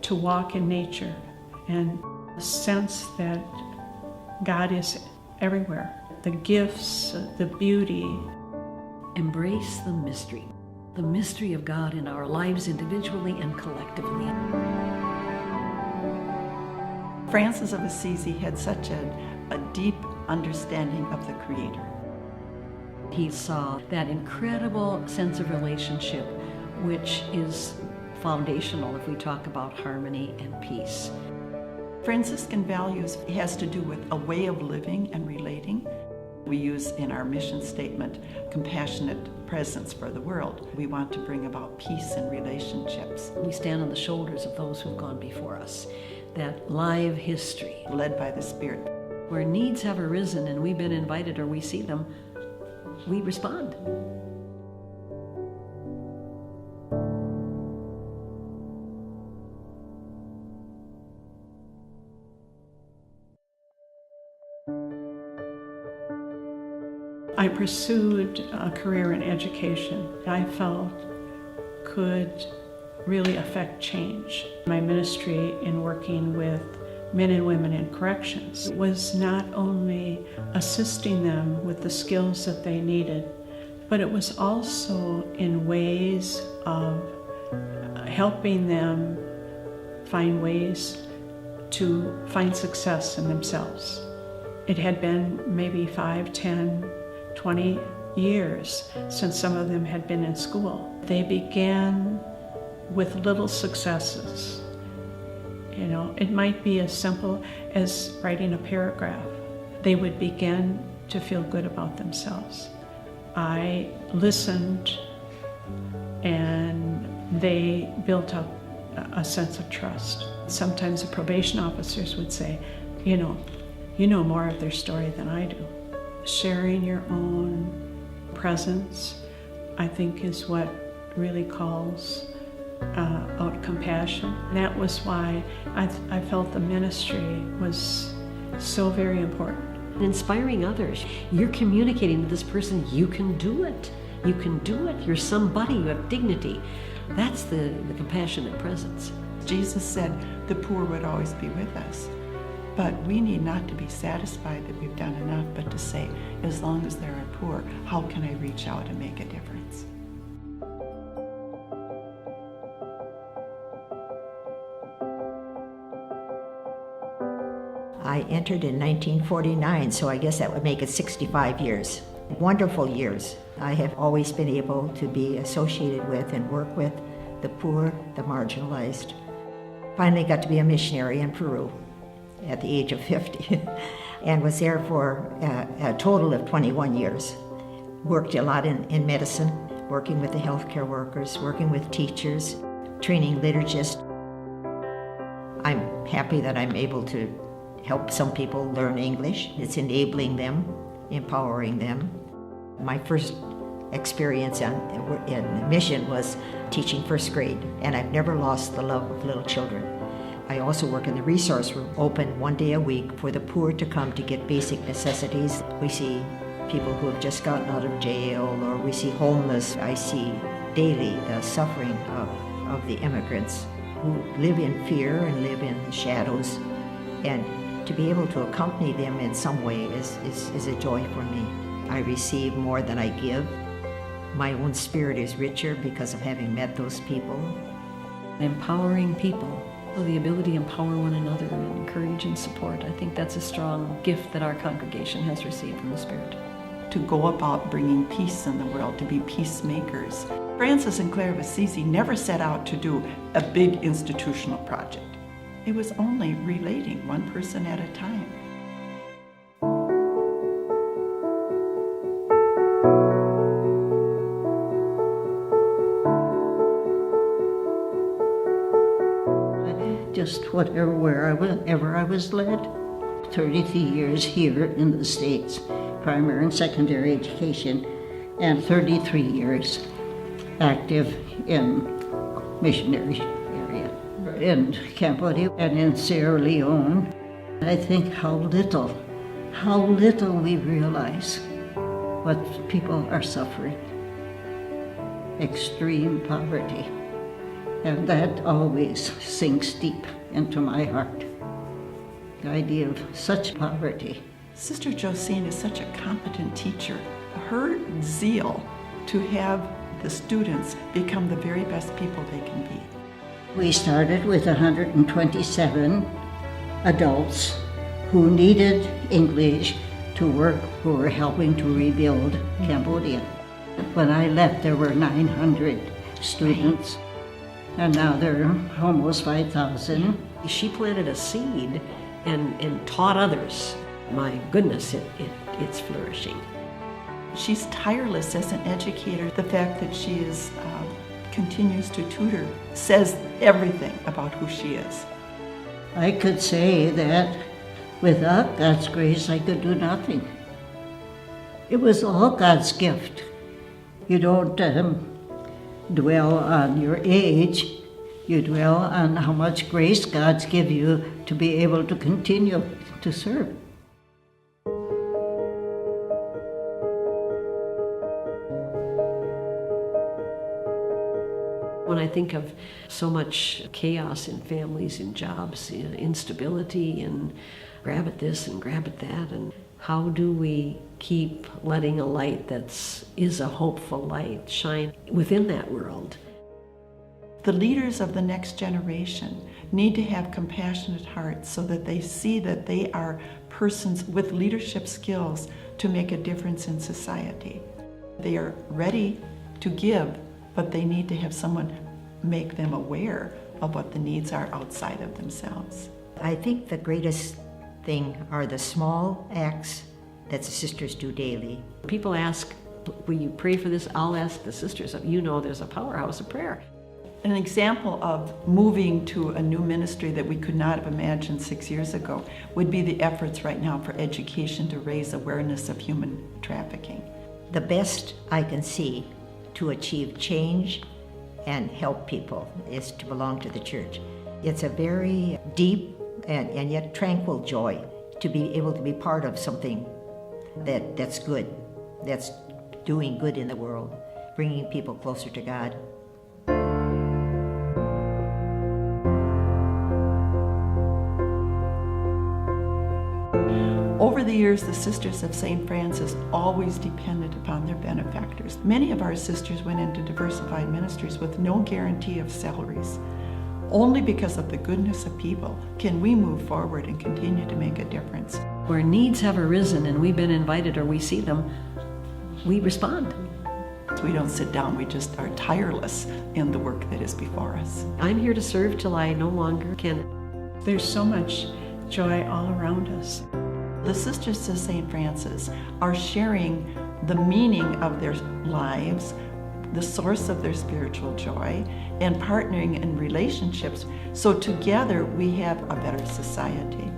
to walk in nature and sense that God is everywhere. The gifts, the beauty. Embrace the mystery of God in our lives individually and collectively. Francis of Assisi had such a deep understanding of the Creator. He saw that incredible sense of relationship, which is foundational if we talk about harmony and peace. Franciscan values has to do with a way of living and relating. We use in our mission statement, compassionate presence for the world. We want to bring about peace in relationships. We stand on the shoulders of those who've gone before us. That live history. Led by the Spirit. Where needs have arisen and we've been invited or we see them, we respond. I pursued a career in education I felt could really affect change. My ministry in working with men and women in corrections was not only assisting them with the skills that they needed, but it was also in ways of helping them find ways to find success in themselves. It had been maybe 5, 10, 20 years since some of them had been in school. They began with little successes. You know, it might be as simple as writing a paragraph. They would begin to feel good about themselves. I listened, and they built up a sense of trust. Sometimes the probation officers would say, you know more of their story than I do. Sharing your own presence, I think, is what really calls out compassion. That was why I felt the ministry was so very important. Inspiring others. You're communicating to this person, you can do it. You can do it. You're somebody. You have dignity. That's the compassionate presence. Jesus said the poor would always be with us. But we need not to be satisfied that we've done enough, but to say, as long as there are poor, how can I reach out and make a difference? I entered in 1949, so I guess that would make it 65 years. Wonderful years. I have always been able to be associated with and work with the poor, the marginalized. Finally got to be a missionary in Peru at the age of 50 and was there for a total of 21 years. Worked a lot in medicine, working with the healthcare workers, working with teachers, training liturgists. I'm happy that I'm able to help some people learn English. It's enabling them, empowering them. My first experience in mission was teaching first grade, and I've never lost the love of little children. I also work in the resource room, open 1 day a week for the poor to come to get basic necessities. We see people who have just gotten out of jail, or we see homeless. I see daily the suffering of the immigrants who live in fear and live in the shadows. And to be able to accompany them in some way is a joy for me. I receive more than I give. My own spirit is richer because of having met those people. Empowering people, the ability to empower one another and encourage and support. I think that's a strong gift that our congregation has received from the Spirit. To go about bringing peace in the world, to be peacemakers. Francis and Clare of Assisi never set out to do a big institutional project. It was only relating one person at a time. Just wherever I was led. 33 years here in the States, primary and secondary education, and 33 years active in missionary area in Cambodia and in Sierra Leone. I think how little we realize what people are suffering. Extreme poverty. And that always sinks deep into my heart. The idea of such poverty. Sister Josine is such a competent teacher. Her zeal to have the students become the very best people they can be. We started with 127 adults who needed English to work, who were helping to rebuild Cambodia. When I left, there were 900 students, and now there are almost 5,000. She planted a seed and taught others. My goodness, it's flourishing. She's tireless as an educator. The fact that she continues to tutor says everything about who she is. I could say that without God's grace, I could do nothing. It was all God's gift. You don't dwell on your age, you dwell on how much grace God's give you to be able to continue to serve. When I think of so much chaos in families, in jobs, in instability, and grab at this and grab at that, and how do we keep letting a light is a hopeful light shine within that world? The leaders of the next generation need to have compassionate hearts so that they see that they are persons with leadership skills to make a difference in society. They are ready to give, but they need to have someone make them aware of what the needs are outside of themselves. I think the greatest thing are the small acts that the sisters do daily. People ask, will you pray for this? I'll ask the sisters. You know there's a powerhouse of prayer. An example of moving to a new ministry that we could not have imagined 6 years ago would be the efforts right now for education to raise awareness of human trafficking. The best I can see to achieve change and help people is to belong to the church. It's a very deep and yet tranquil joy to be able to be part of something that's good, that's doing good in the world, bringing people closer to God. Over the years, the Sisters of St. Francis always depended upon their benefactors. Many of our sisters went into diversified ministries with no guarantee of salaries. Only because of the goodness of people can we move forward and continue to make a difference. Where needs have arisen and we've been invited or we see them, we respond. We don't sit down, we just are tireless in the work that is before us. I'm here to serve till I no longer can. There's so much joy all around us. The Sisters of St. Francis are sharing the meaning of their lives, the source of their spiritual joy, and partnering in relationships so together we have a better society.